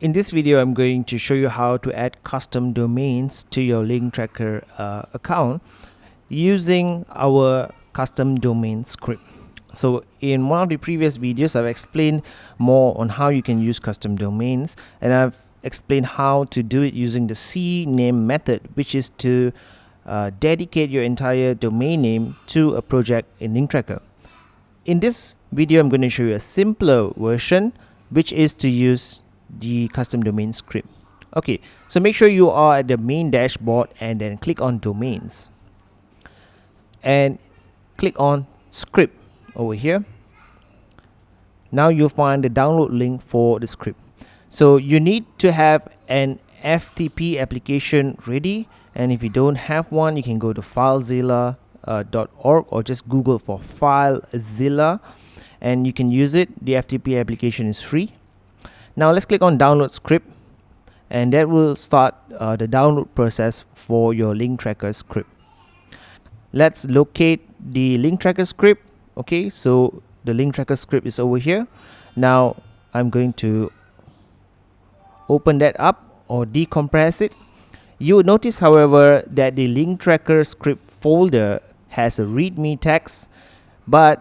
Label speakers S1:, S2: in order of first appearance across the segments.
S1: In this video, I'm going to show you how to add custom domains to your LinkTrackr account using our custom domain script. So in one of the previous videos, I've explained more on how you can use custom domains, and I've explained how to do it using the CNAME method, which is to dedicate your entire domain name to a project in LinkTrackr. In this video, I'm going to show you a simpler version, which is to use the custom domain script. Okay, so make sure you are at the main dashboard and then click on domains and click on script over here. Now you'll find the download link for the script. So you need to have an FTP application ready, and if you don't have one, you can go to filezilla.org or just Google for FileZilla and you can use it. The FTP application is free. Now let's click on download script, and that will start the download process for your LinkTrackr script. Let's locate the LinkTrackr script. Okay, so the LinkTrackr script is over here. Now I'm going to open that up or decompress it. You will notice, however, that the LinkTrackr script folder has a readme text, but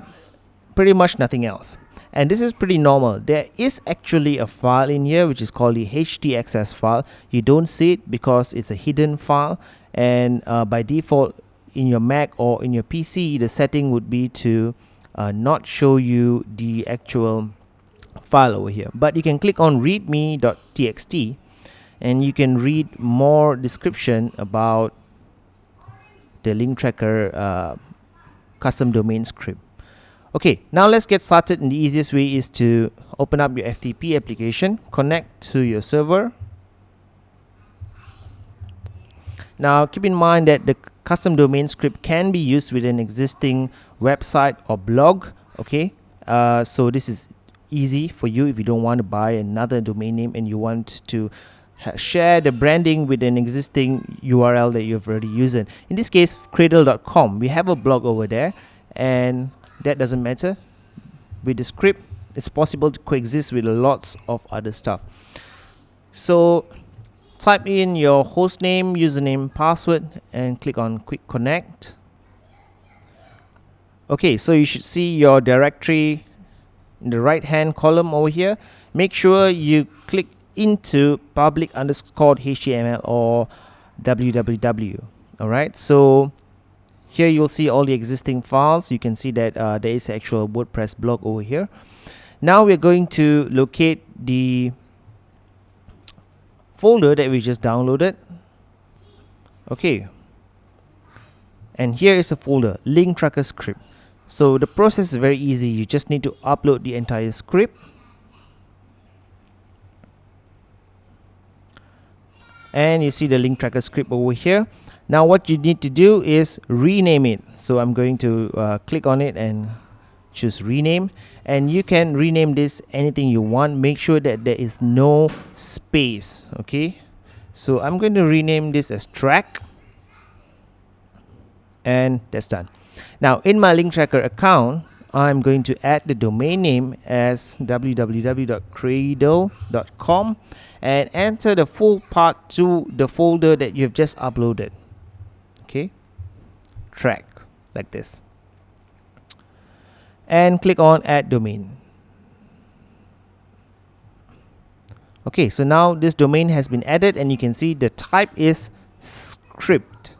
S1: pretty much nothing else. And this is pretty normal. There is actually a file in here which is called the htaccess file. You don't see it because it's a hidden file, and by default in your Mac or in your PC, the setting would be to not show you the actual file over here. But you can click on readme.txt and you can read more description about the LinkTrackr custom domain script. Okay, now let's get started, and the easiest way is to open up your FTP application, connect to your server. Now keep in mind that the custom domain script can be used with an existing website or blog. Okay, so this is easy for you if you don't want to buy another domain name and you want to share the branding with an existing URL that you've already used. In this case, cradle.com, we have a blog over there, and that doesn't matter. With the script, it's possible to coexist with lots of other stuff. So type in your hostname, username, password, and click on quick connect. Okay, so you should see your directory in the right hand column over here. Make sure you click into public_html or www. Alright, so here you'll see all the existing files. You can see that there is actual WordPress blog over here. Now we're going to locate the folder that we just downloaded. Okay, and here is a folder, LinkTrackr script. So the process is very easy. You just need to upload the entire script, and you see the LinkTrackr script over here. Now what you need to do is rename it. So I'm going to click on it and choose rename, and you can rename this anything you want. Make sure that there is no space. Okay, so I'm going to rename this as track, and that's done. Now in my LinkTrackr account, I'm going to add the domain name as www.cradle.com and enter the full path to the folder that you've just uploaded. Okay, track, like this, and click on add domain. Okay, so now this domain has been added, and you can see the type is script.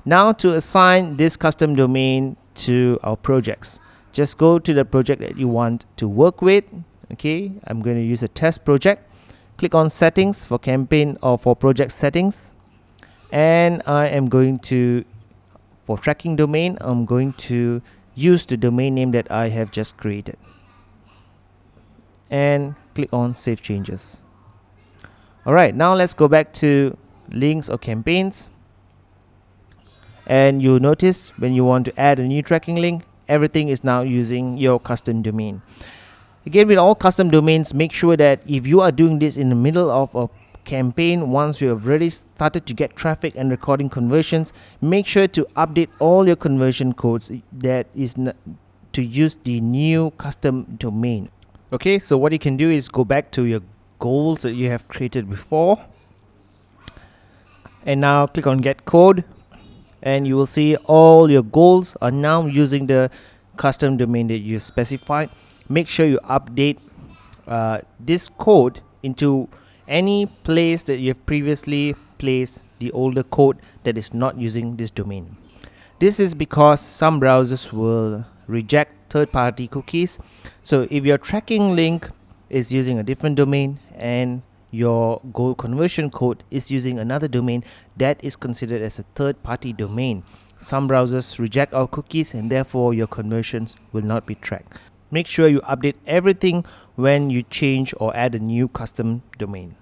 S1: Now to assign this custom domain to our projects, just go to the project that you want to work with. Okay, I'm going to use a test project. Click on settings for campaign or for project settings, and I am going to, for tracking domain, I'm going to use the domain name that I have just created, and click on save changes. Alright, now let's go back to links or campaigns, and you'll notice when you want to add a new tracking link, everything is now using your custom domain. Again, with all custom domains, make sure that if you are doing this in the middle of a campaign, once you have already started to get traffic and recording conversions, make sure to update all your conversion codes that is to use the new custom domain. Okay, so what you can do is go back to your goals that you have created before. And now click on get code, and you will see all your goals are now using the custom domain that you specified. Make sure you update this code into any place that you have previously placed the older code that is not using this domain. This is because some browsers will reject third-party cookies. So if your tracking link is using a different domain and your goal conversion code is using another domain, that is considered as a third-party domain. Some browsers reject our cookies and therefore your conversions will not be tracked. Make sure you update everything when you change or add a new custom domain.